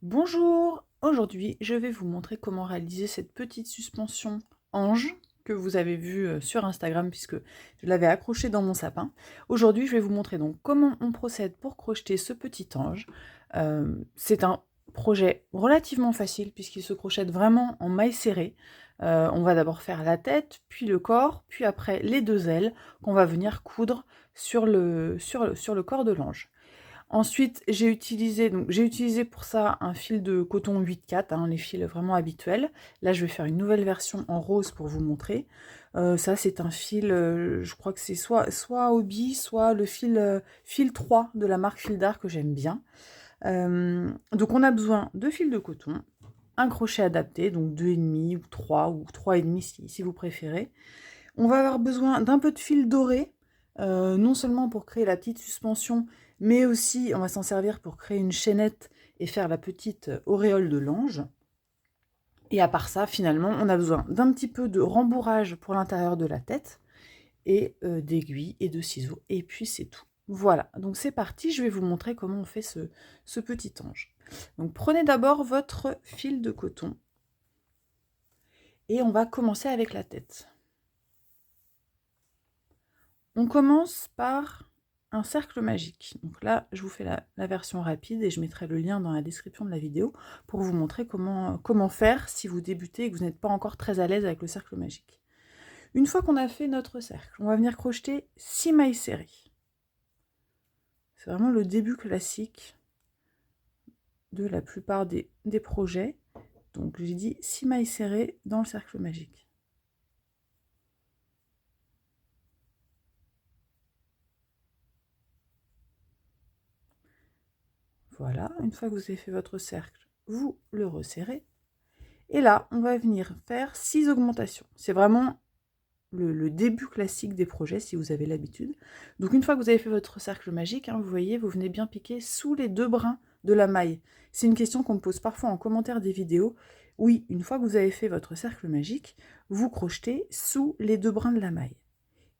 Bonjour, aujourd'hui je vais vous montrer comment réaliser cette petite suspension ange que vous avez vue sur Instagram puisque je l'avais accrochée dans mon sapin. Aujourd'hui je vais vous montrer donc comment on procède pour crocheter ce petit ange. C'est un projet relativement facile puisqu'il se crochette vraiment en mailles serrées. On va d'abord faire la tête, puis le corps, puis après les deux ailes qu'on va venir coudre sur le corps de l'ange. Ensuite, j'ai utilisé pour ça un fil de coton 8/4, hein, les fils vraiment habituels. Là, je vais faire une nouvelle version en rose pour vous montrer. Ça, c'est un fil, je crois que c'est soit Hobby, soit le fil 3 de la marque Fil d'Art que j'aime bien. Donc on a besoin de fil de coton, un crochet adapté, donc 2,5 ou 3,5 si vous préférez. On va avoir besoin d'un peu de fil doré, non seulement pour créer la petite suspension, mais aussi on va s'en servir pour créer une chaînette et faire la petite auréole de l'ange. Et à part ça, finalement, on a besoin d'un petit peu de rembourrage pour l'intérieur de la tête, et d'aiguilles et de ciseaux. Et puis c'est tout. Voilà, donc c'est parti, je vais vous montrer comment on fait ce petit ange. Donc prenez d'abord votre fil de coton, et on va commencer avec la tête. On commence par un cercle magique. Donc là, je vous fais la version rapide et je mettrai le lien dans la description de la vidéo pour vous montrer comment faire si vous débutez et que vous n'êtes pas encore très à l'aise avec le cercle magique. Une fois qu'on a fait notre cercle, on va venir crocheter 6 mailles serrées. C'est vraiment le début classique de la plupart des projets. Donc j'ai dit 6 mailles serrées dans le cercle magique. Voilà, une fois que vous avez fait votre cercle, vous le resserrez. Et là, on va venir faire 6 augmentations. C'est vraiment le début classique des projets, si vous avez l'habitude. Donc une fois que vous avez fait votre cercle magique, hein, vous voyez, vous venez bien piquer sous les 2 brins de la maille. C'est une question qu'on me pose parfois en commentaire des vidéos. Oui, une fois que vous avez fait votre cercle magique, vous crochetez sous les 2 brins de la maille.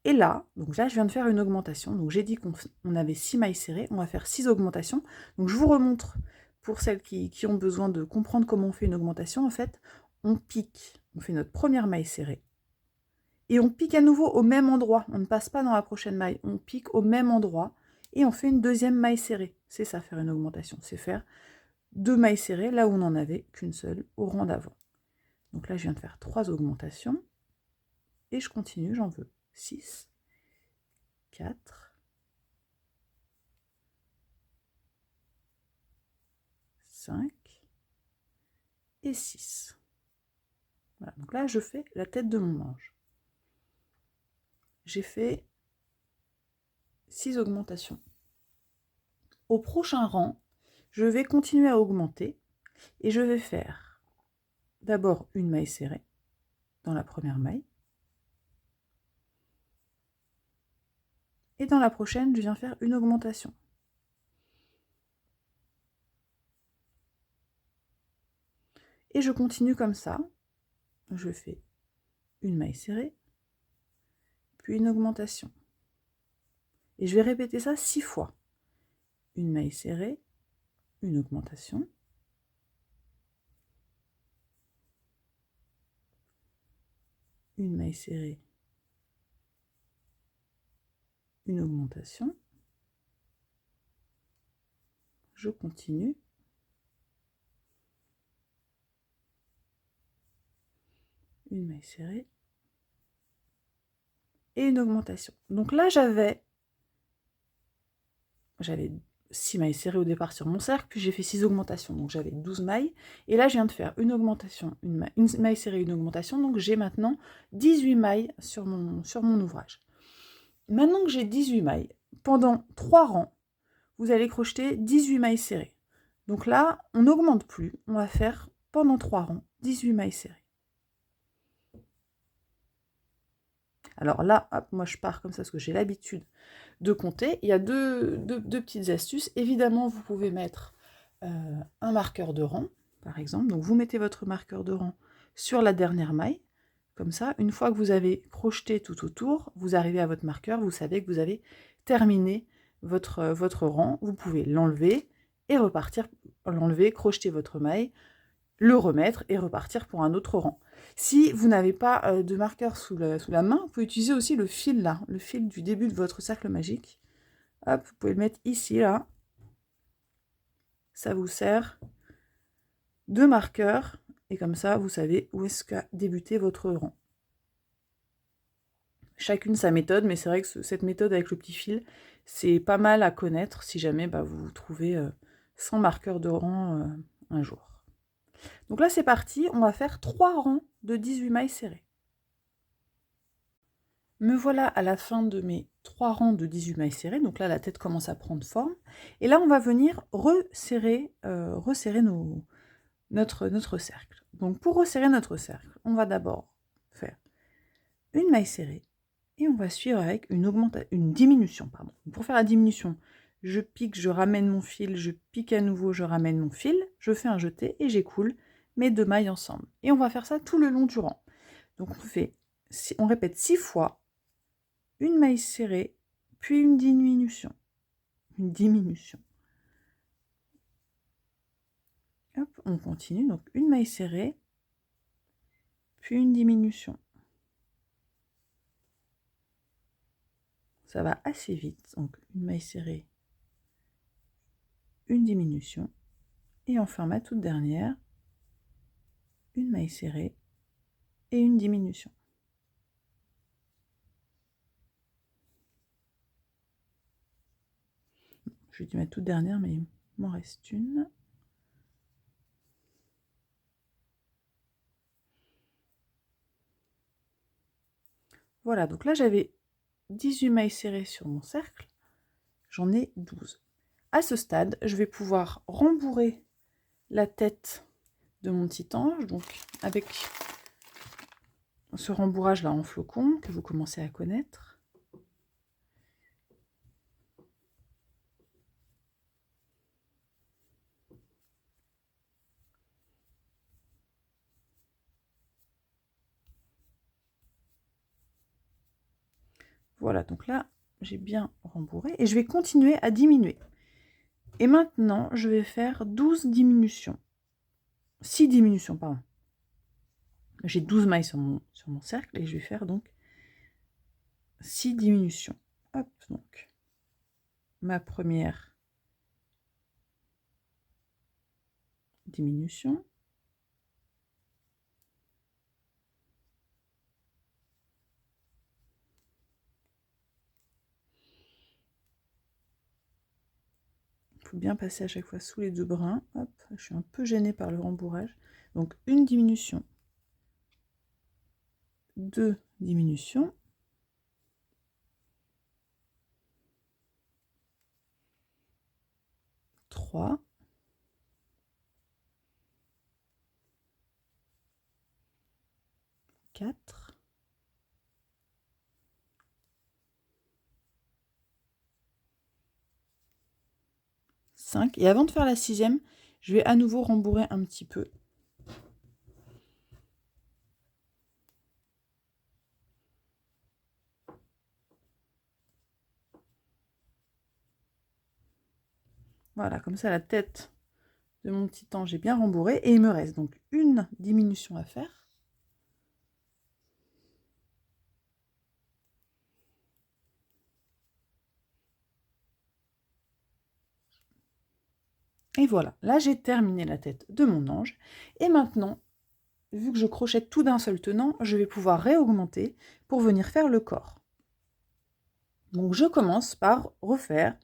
Et là, donc là, je viens de faire une augmentation. Donc j'ai dit qu'on avait 6 mailles serrées, on va faire 6 augmentations. Donc je vous remontre, pour celles qui ont besoin de comprendre comment on fait une augmentation, en fait, on pique, on fait notre première maille serrée, et on pique à nouveau au même endroit. On ne passe pas dans la prochaine maille, on pique au même endroit, et on fait une deuxième maille serrée. C'est ça, faire une augmentation, c'est faire 2 mailles serrées là où on n'en avait qu'une seule au rang d'avant. Donc là, je viens de faire 3 augmentations, et je continue, j'en veux 6, 4, 5 et 6. Voilà, donc là, je fais la tête de mon ange. J'ai fait 6 augmentations. Au prochain rang, je vais continuer à augmenter et je vais faire d'abord une maille serrée dans la première maille. Et dans la prochaine, je viens faire une augmentation. Et je continue comme ça. Je fais une maille serrée, puis une augmentation. Et je vais répéter ça 6 fois. Une maille serrée, une augmentation, une maille serrée, une augmentation. Je continue. Une maille serrée et une augmentation. Donc là, j'avais 6 mailles serrées au départ sur mon cercle, puis j'ai fait 6 augmentations, donc j'avais 12 mailles, et là je viens de faire une augmentation, une maille serrée, une augmentation, donc j'ai maintenant 18 mailles sur mon ouvrage. Maintenant que j'ai 18 mailles, pendant 3 rangs, vous allez crocheter 18 mailles serrées. Donc là, on n'augmente plus, on va faire pendant 3 rangs 18 mailles serrées. Alors là, hop, moi je pars comme ça parce que j'ai l'habitude de compter. Il y a deux petites astuces. Évidemment, vous pouvez mettre un marqueur de rang, par exemple. Donc vous mettez votre marqueur de rang sur la dernière maille. Comme ça, une fois que vous avez crocheté tout autour, vous arrivez à votre marqueur, vous savez que vous avez terminé votre rang. Vous pouvez l'enlever et repartir, l'enlever, crocheter votre maille, le remettre et repartir pour un autre rang. Si vous n'avez pas de marqueur sous la main, vous pouvez utiliser aussi le fil là, le fil du début de votre cercle magique. Hop, vous pouvez le mettre ici, là. Ça vous sert de marqueur et comme ça, vous savez où est-ce qu'a débuté votre rang. Chacune sa méthode, mais c'est vrai que cette méthode avec le petit fil, c'est pas mal à connaître si jamais vous vous trouvez sans marqueur de rang un jour. Donc là, c'est parti, on va faire 3 rangs de 18 mailles serrées. Me voilà à la fin de mes 3 rangs de 18 mailles serrées, donc là, la tête commence à prendre forme. Et là, on va venir resserrer notre cercle. Donc pour resserrer notre cercle, on va d'abord faire une maille serrée, et on va suivre avec une diminution. Pour faire la diminution, je pique, je ramène mon fil, je pique à nouveau, je ramène mon fil, je fais un jeté et j'écoule mes 2 mailles ensemble. Et on va faire ça tout le long du rang. Donc on répète 6 fois, une maille serrée, puis une diminution. Une diminution. Hop, on continue, donc une maille serrée, puis une diminution. Ça va assez vite, donc une maille serrée, une diminution, et enfin ma toute dernière, une maille serrée et une diminution. Je vais dire ma toute dernière, mais il m'en reste une. Voilà, donc là j'avais 18 mailles serrées sur mon cercle, j'en ai 12. À ce stade, je vais pouvoir rembourrer la tête de mon petit ange, donc avec ce rembourrage là en flocon que vous commencez à connaître. Voilà, donc là j'ai bien rembourré et je vais continuer à diminuer. Et maintenant, je vais faire 12 diminutions. 6 diminutions, pardon. J'ai 12 mailles sur mon cercle et je vais faire donc 6 diminutions. Hop, donc ma première diminution. Il faut bien passer à chaque fois sous les 2 brins. Hop, je suis un peu gênée par le rembourrage. Donc une diminution, 2 diminutions, 3, 4, 5. Et avant de faire la 6e, je vais à nouveau rembourrer un petit peu. Voilà, comme ça la tête de mon petit ange est bien rembourrée. Et il me reste donc une diminution à faire. Et voilà, là j'ai terminé la tête de mon ange. Et maintenant, vu que je crochette tout d'un seul tenant, je vais pouvoir réaugmenter pour venir faire le corps. Donc je commence par refaire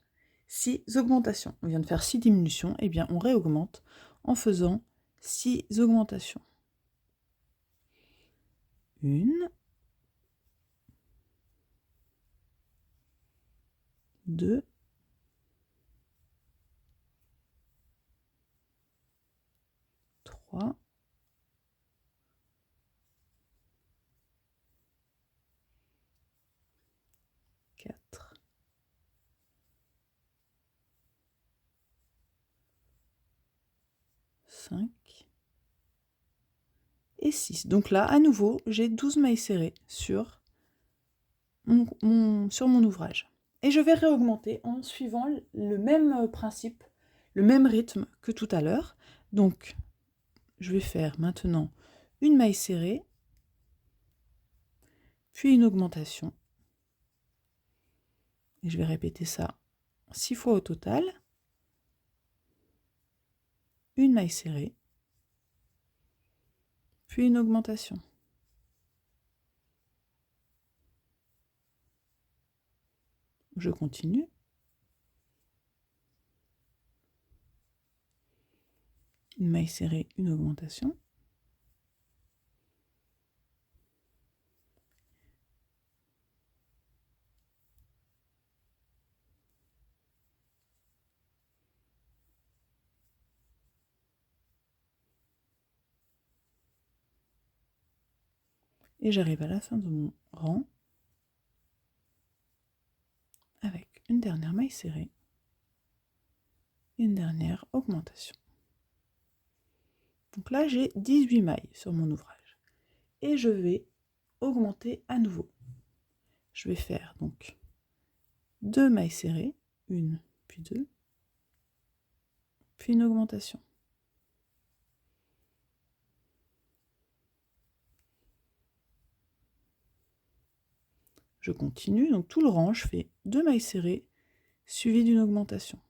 6 augmentations. On vient de faire 6 diminutions, et bien on réaugmente en faisant 6 augmentations. 1, 2, 3, 4, 5 et 6. Donc là, à nouveau, j'ai 12 mailles serrées sur mon ouvrage. Et je vais réaugmenter en suivant le même principe le même rythme que tout à l'heure. Donc, je vais faire maintenant une maille serrée, puis une augmentation. Et je vais répéter ça 6 fois au total. Une maille serrée, puis une augmentation. Je continue. Une maille serrée, une augmentation. Et j'arrive à la fin de mon rang avec une dernière maille serrée, une dernière augmentation. Donc là, j'ai 18 mailles sur mon ouvrage. Et je vais augmenter à nouveau. Je vais faire donc 2 mailles serrées, une, puis deux, puis une augmentation. Je continue, donc tout le rang, je fais 2 mailles serrées, suivies d'une augmentation.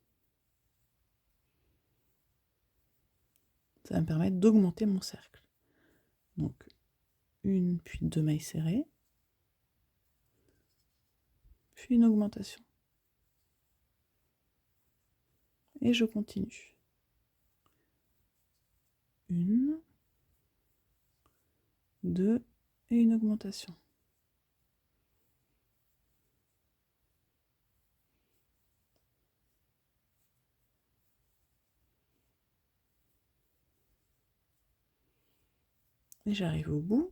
Ça va me permettre d'augmenter mon cercle. Donc, une, puis 2 mailles serrées, puis une augmentation. Et je continue. Une, deux, et une augmentation. Et j'arrive au bout.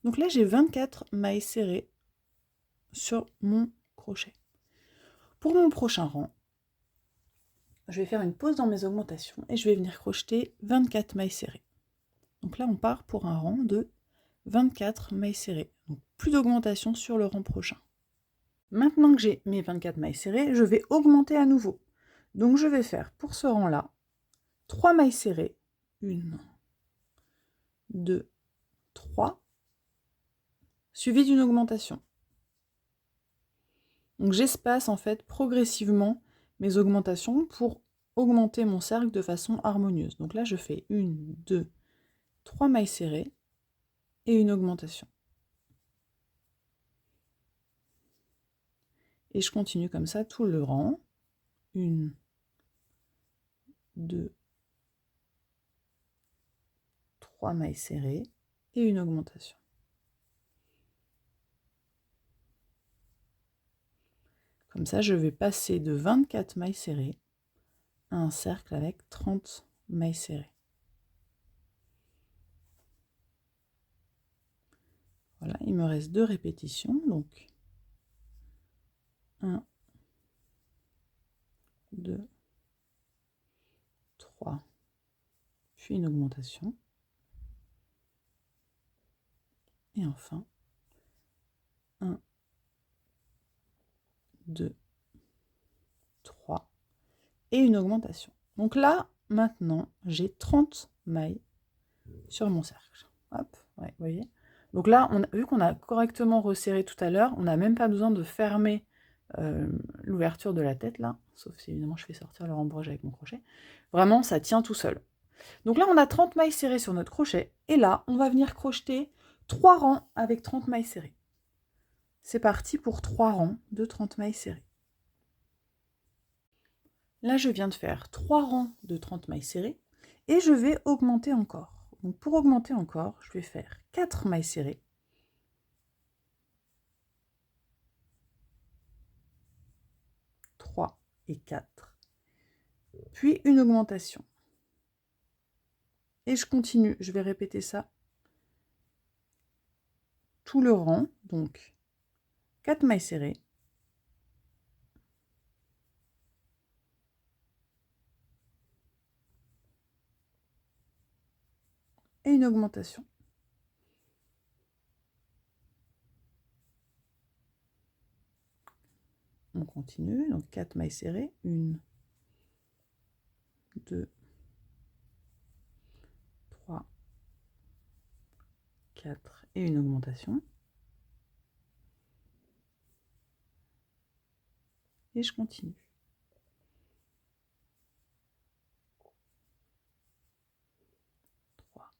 Donc là, j'ai 24 mailles serrées sur mon crochet. Pour mon prochain rang, je vais faire une pause dans mes augmentations et je vais venir crocheter 24 mailles serrées. Donc là, on part pour un rang de 24 mailles serrées. Donc plus d'augmentation sur le rang prochain. Maintenant que j'ai mes 24 mailles serrées, je vais augmenter à nouveau. Donc je vais faire pour ce rang-là 3 mailles serrées. 1, 2, 3, suivi d'une augmentation. Donc j'espace en fait progressivement mes augmentations pour augmenter mon cercle de façon harmonieuse. Donc là je fais 1, 2, 3 mailles serrées et une augmentation. Et je continue comme ça tout le rang. 1, 2, 3 mailles serrées et une augmentation. Comme ça, je vais passer de 24 mailles serrées à un cercle avec 30 mailles serrées. Voilà, il me reste 2 répétitions, donc 1, 2, 3, puis une augmentation. Et enfin, 1, 2, 3, et une augmentation. Donc là, maintenant, j'ai 30 mailles sur mon cercle. Hop, ouais, vous voyez. Donc là, vu qu'on a correctement resserré tout à l'heure, on n'a même pas besoin de fermer l'ouverture de la tête, là, sauf si évidemment je fais sortir le rembrage avec mon crochet. Vraiment, ça tient tout seul. Donc là, on a 30 mailles serrées sur notre crochet, et là, on va venir crocheter 3 rangs avec 30 mailles serrées. C'est parti pour 3 rangs de 30 mailles serrées. Là, je viens de faire 3 rangs de 30 mailles serrées, et je vais augmenter encore. Donc pour augmenter encore, je vais faire 4 mailles serrées, 3 et 4, puis une augmentation. Et je continue, je vais répéter ça tout le rang, donc 4 mailles serrées, et une augmentation. On continue, donc 4 mailles serrées, 1, 2, 3, 4 et une augmentation. Et je continue. 3,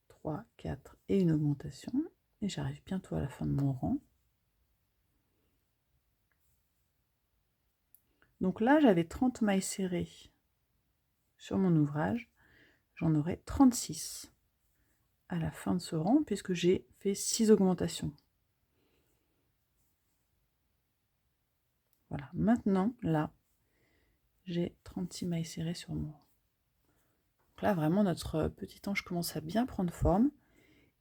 3, 4 et une augmentation. Et j'arrive bientôt à la fin de mon rang. Donc là, j'avais 30 mailles serrées sur mon ouvrage. J'en aurai 36 à la fin de ce rang puisque j'ai fait 6 augmentations. Voilà, maintenant, là, j'ai 36 mailles serrées sur mon rang. Donc là, vraiment, notre petit ange commence à bien prendre forme.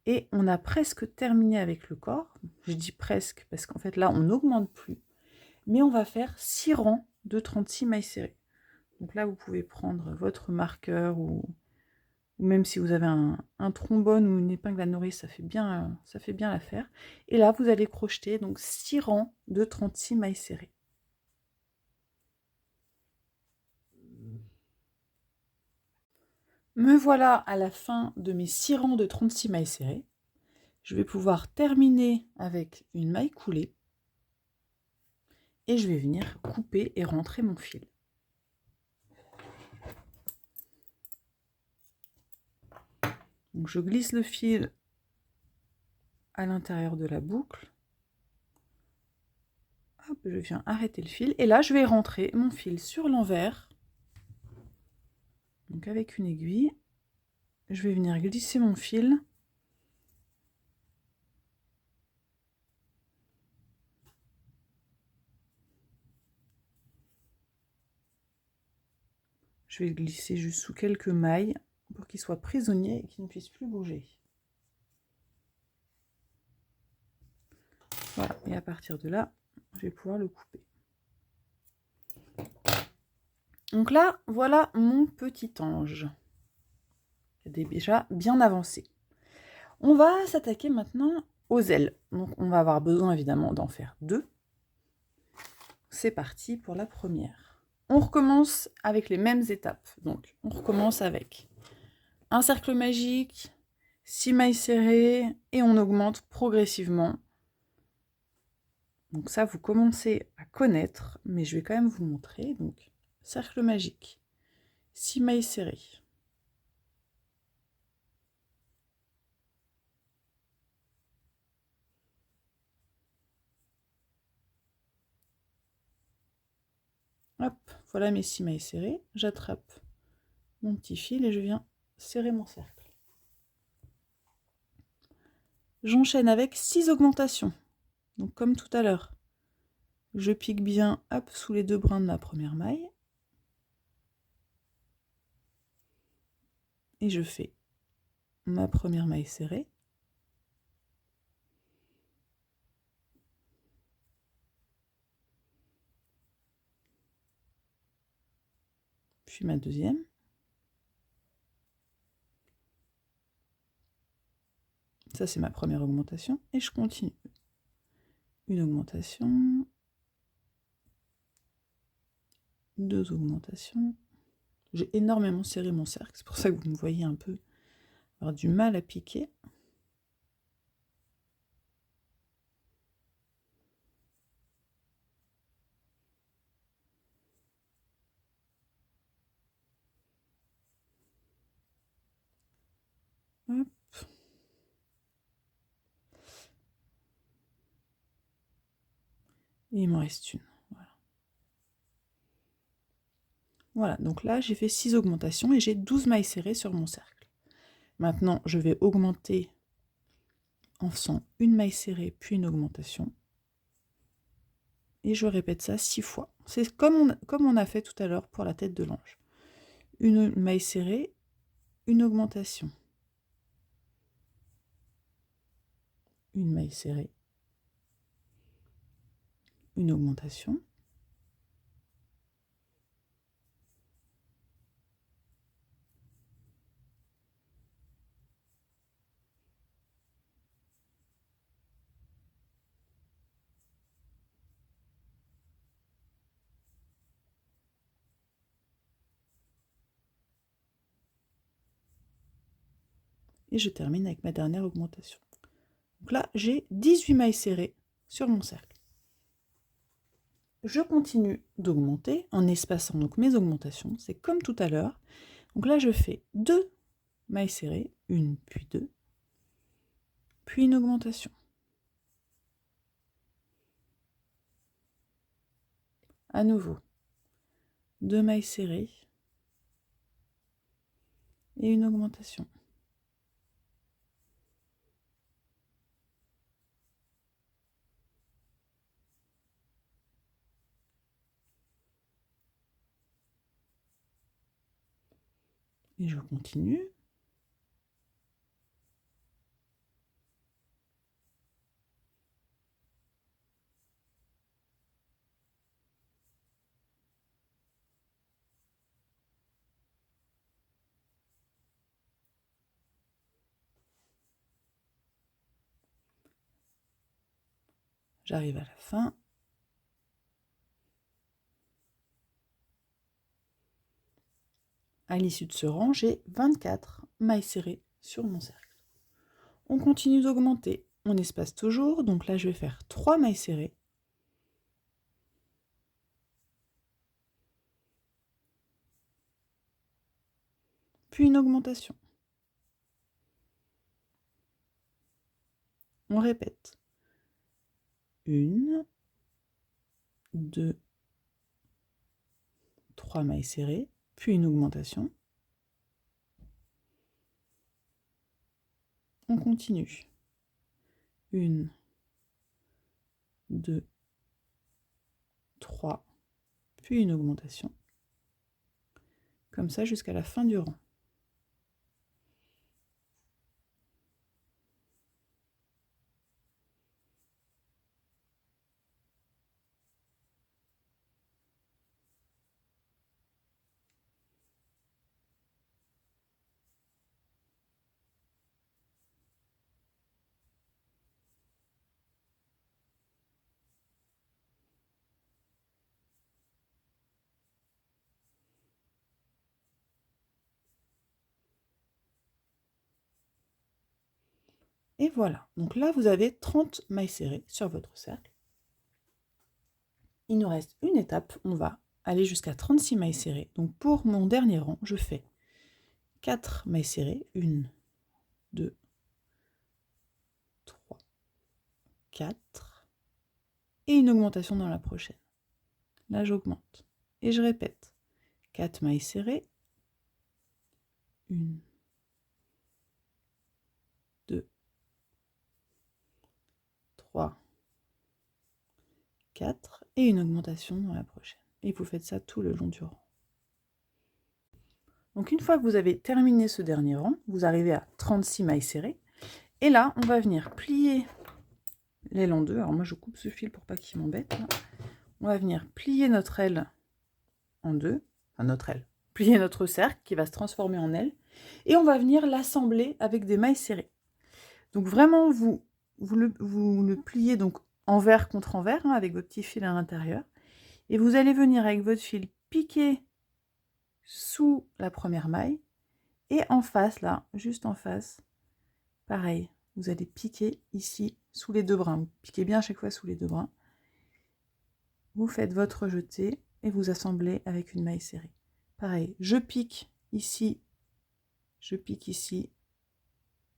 Et on a presque terminé avec le corps. Je dis presque parce qu'en fait, là, on n'augmente plus. Mais on va faire 6 rangs de 36 mailles serrées. Donc là, vous pouvez prendre votre marqueur ou même si vous avez un trombone ou une épingle à nourrice, ça fait bien l'affaire. Et là, vous allez crocheter donc 6 rangs de 36 mailles serrées. Me voilà à la fin de mes 6 rangs de 36 mailles serrées. Je vais pouvoir terminer avec une maille coulée. Et je vais venir couper et rentrer mon fil. Donc je glisse le fil à l'intérieur de la boucle. Hop, je viens arrêter le fil. Et là, je vais rentrer mon fil sur l'envers. Donc avec une aiguille, je vais venir glisser mon fil. Je vais le glisser juste sous quelques mailles pour qu'il soit prisonnier et qu'il ne puisse plus bouger. Voilà, et à partir de là, je vais pouvoir le couper. Donc là, voilà mon petit ange. Il est déjà bien avancé. On va s'attaquer maintenant aux ailes. Donc on va avoir besoin évidemment d'en faire 2. C'est parti pour la première. On recommence avec les mêmes étapes. Donc on recommence avec un cercle magique, 6 mailles serrées et on augmente progressivement. Donc ça, vous commencez à connaître, mais je vais quand même vous montrer. Donc cercle magique, 6 mailles serrées. Hop, voilà mes 6 mailles serrées. J'attrape mon petit fil et je viens serrer mon cercle. J'enchaîne avec 6 augmentations. Donc comme tout à l'heure, je pique bien hop, sous les 2 brins de ma première maille. Et je fais ma première maille serrée. Puis ma deuxième. Ça, c'est ma première augmentation. Et je continue. Une augmentation. 2 augmentations. J'ai énormément serré mon cercle. C'est pour ça que vous me voyez un peu avoir du mal à piquer. Hop. Et il m'en reste une. Voilà. Voilà, donc là, j'ai fait 6 augmentations et j'ai 12 mailles serrées sur mon cercle. Maintenant, je vais augmenter en faisant une maille serrée, puis une augmentation. Et je répète ça 6 fois. C'est comme on a fait tout à l'heure pour la tête de l'ange. Une maille serrée, une augmentation. Une maille serrée, une augmentation. Et je termine avec ma dernière augmentation. Donc là, j'ai 18 mailles serrées sur mon cercle. Je continue d'augmenter en espaçant donc mes augmentations. C'est comme tout à l'heure. Donc là, je fais 2 mailles serrées, une, puis 2, puis une augmentation. À nouveau, 2 mailles serrées et une augmentation. Et je continue. J'arrive à la fin. À l'issue de ce rang, j'ai 24 mailles serrées sur mon cercle. On continue d'augmenter. On espace toujours, donc là je vais faire 3 mailles serrées. Puis une augmentation. On répète. 1, 2, 3 mailles serrées, puis une augmentation. On continue. 1, 2, 3, puis une augmentation. Comme ça jusqu'à la fin du rang. Et voilà, donc là vous avez 30 mailles serrées sur votre cercle. Il nous reste une étape, on va aller jusqu'à 36 mailles serrées. Donc pour mon dernier rang, je fais 4 mailles serrées, 1, 2, 3, 4, et une augmentation dans la prochaine. Là j'augmente, et je répète, 4 mailles serrées, 1, 2, 3, 4, et une augmentation dans la prochaine. Et vous faites ça tout le long du rang. Donc une fois que vous avez terminé ce dernier rang, vous arrivez à 36 mailles serrées. Et là, on va venir plier l'aile en deux. Alors moi, je coupe ce fil pour pas qu'il m'embête. On va venir plier notre aile en deux. Enfin, notre aile. Plier notre cercle qui va se transformer en aile. Et on va venir l'assembler avec des mailles serrées. Donc vraiment, vous le pliez donc envers contre envers, hein, avec votre petit fil à l'intérieur. Et vous allez venir avec votre fil piquer sous la première maille. Et en face, là, juste en face, pareil, vous allez piquer ici sous les deux brins. Vous piquez bien à chaque fois sous les deux brins. Vous faites votre jeté et vous assemblez avec une maille serrée. Pareil, je pique ici, je pique ici,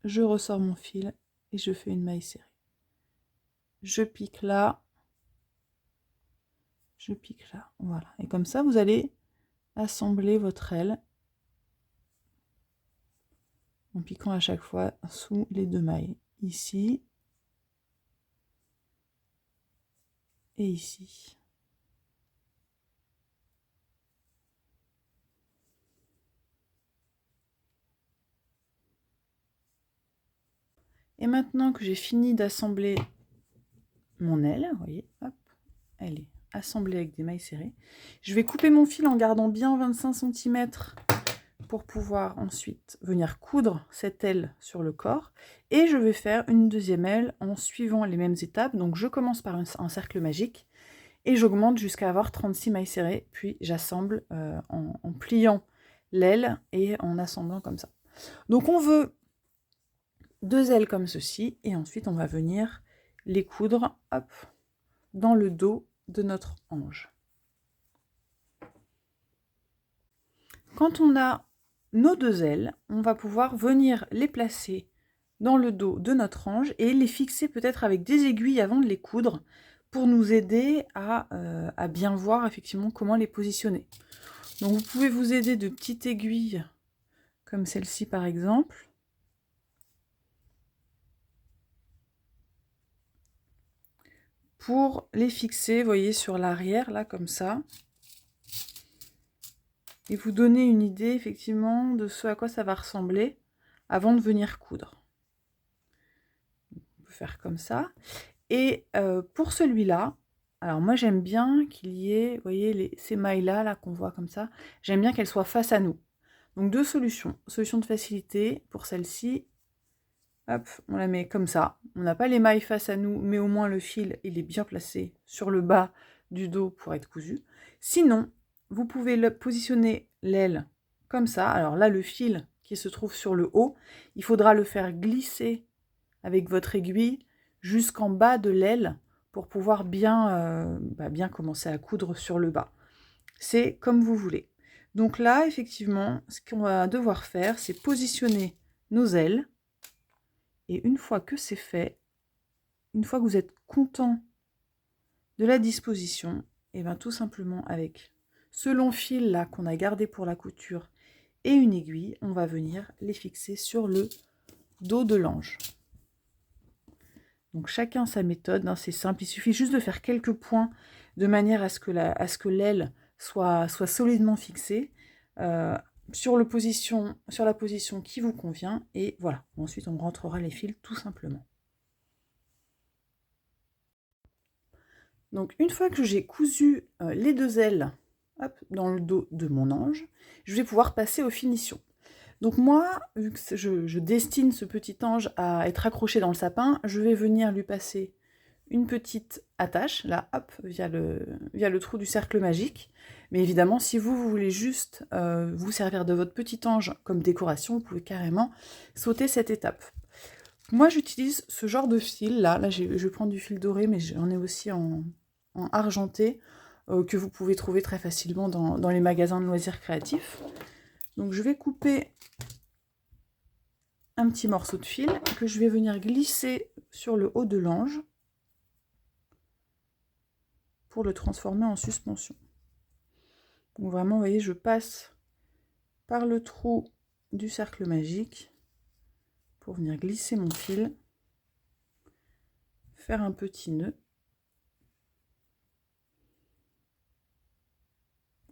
je ressors mon fil et je fais une maille serrée. Je pique là, je pique là, voilà. Et comme ça, vous allez assembler votre aile en piquant à chaque fois sous les deux mailles. Ici et ici. Et maintenant que j'ai fini d'assembler mon aile, vous voyez, hop, elle est assemblée avec des mailles serrées. Je vais couper mon fil en gardant bien 25 cm pour pouvoir ensuite venir coudre cette aile sur le corps. Et je vais faire une deuxième aile en suivant les mêmes étapes. Donc je commence par un cercle magique et j'augmente jusqu'à avoir 36 mailles serrées. Puis j'assemble en pliant l'aile et en assemblant comme ça. Donc on veut 2 ailes comme ceci, et ensuite on va venir les coudre, hop, dans le dos de notre ange. Quand on a nos 2 ailes, on va pouvoir venir les placer dans le dos de notre ange et les fixer peut-être avec des aiguilles avant de les coudre pour nous aider à bien voir effectivement comment les positionner. Donc vous pouvez vous aider de petites aiguilles comme celle-ci par exemple. Pour les fixer, vous voyez, sur l'arrière, là, comme ça. Et vous donner une idée, effectivement, de ce à quoi ça va ressembler avant de venir coudre. On peut faire comme ça. Et pour celui-là, alors moi, j'aime bien qu'il y ait, vous voyez, ces mailles-là, là, qu'on voit comme ça, j'aime bien qu'elles soient face à nous. Donc, 2 solutions. Solution de facilité, pour celle-ci, hop, on la met comme ça. On n'a pas les mailles face à nous, mais au moins le fil, il est bien placé sur le bas du dos pour être cousu. Sinon, vous pouvez positionner l'aile comme ça. Alors là, le fil qui se trouve sur le haut, il faudra le faire glisser avec votre aiguille jusqu'en bas de l'aile pour pouvoir bien commencer à coudre sur le bas. C'est comme vous voulez. Donc là, effectivement, ce qu'on va devoir faire, c'est positionner nos ailes. Et une fois que c'est fait, une fois que vous êtes content de la disposition, et bien tout simplement avec ce long fil là qu'on a gardé pour la couture et une aiguille, on va venir les fixer sur le dos de l'ange. Donc chacun sa méthode, hein, c'est simple, il suffit juste de faire quelques points de manière à ce que l'aile soit solidement fixée sur la position qui vous convient, et voilà. Ensuite on rentrera les fils tout simplement. Donc une fois que j'ai cousu les 2 ailes, hop, dans le dos de mon ange, je vais pouvoir passer aux finitions. Donc moi, vu que je destine ce petit ange à être accroché dans le sapin, je vais venir lui passer une petite attache, là, hop, via le trou du cercle magique. Mais évidemment, si vous voulez juste vous servir de votre petit ange comme décoration, vous pouvez carrément sauter cette étape. Moi, j'utilise ce genre de fil, là je vais prendre du fil doré, mais j'en ai aussi en argenté, que vous pouvez trouver très facilement dans les magasins de loisirs créatifs. Donc je vais couper un petit morceau de fil que je vais venir glisser sur le haut de l'ange pour le transformer en suspension. Donc vraiment, vous voyez, je passe par le trou du cercle magique pour venir glisser mon fil, faire un petit nœud.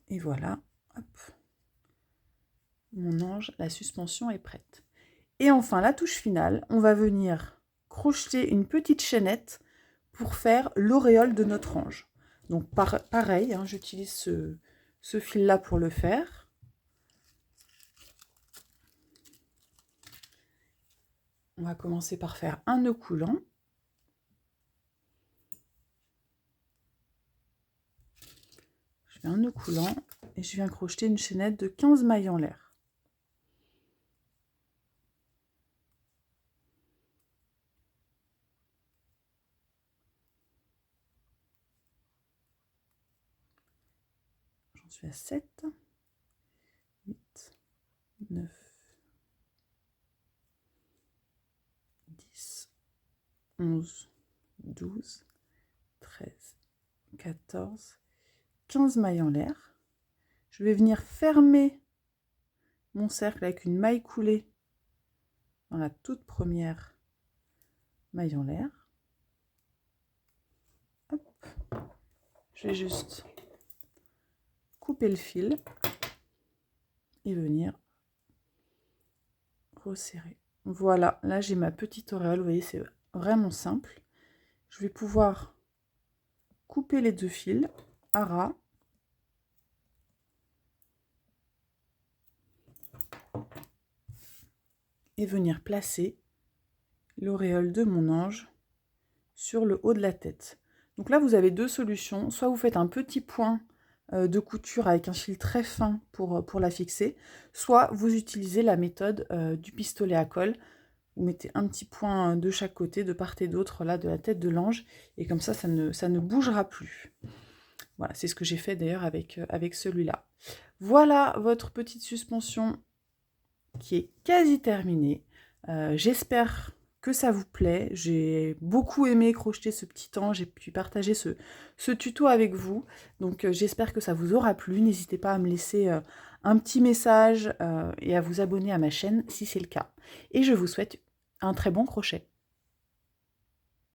Et voilà, hop, mon ange, la suspension est prête. Et enfin, la touche finale, on va venir crocheter une petite chaînette pour faire l'auréole de notre ange. Donc pareil, hein, j'utilise ce fil-là pour le faire. On va commencer par faire un nœud coulant. Je fais un nœud coulant et je viens crocheter une chaînette de 15 mailles en l'air. J'en suis à 7, 8, 9, 10, 11, 12, 13, 14, 15 mailles en l'air. Je vais venir fermer mon cercle avec une maille coulée dans la toute première maille en l'air. Hop. Je vais juste couper le fil et venir resserrer. Voilà, là j'ai ma petite auréole, vous voyez, c'est vraiment simple. Je vais pouvoir couper les 2 fils à ras. Et venir placer l'auréole de mon ange sur le haut de la tête. Donc là, vous avez 2 solutions. Soit vous faites un petit point de couture avec un fil très fin pour la fixer, soit vous utilisez la méthode du pistolet à colle. Vous mettez un petit point de chaque côté, de part et d'autre, là, de la tête de l'ange, et comme ça ne bougera plus. Voilà, c'est ce que j'ai fait d'ailleurs avec celui-là. Voilà votre petite suspension qui est quasi terminée. J'espère que ça vous plaît. J'ai beaucoup aimé crocheter ce petit ange et puis partager ce tuto avec vous. Donc j'espère que ça vous aura plu. N'hésitez pas à me laisser un petit message et à vous abonner à ma chaîne si c'est le cas. Et je vous souhaite un très bon crochet.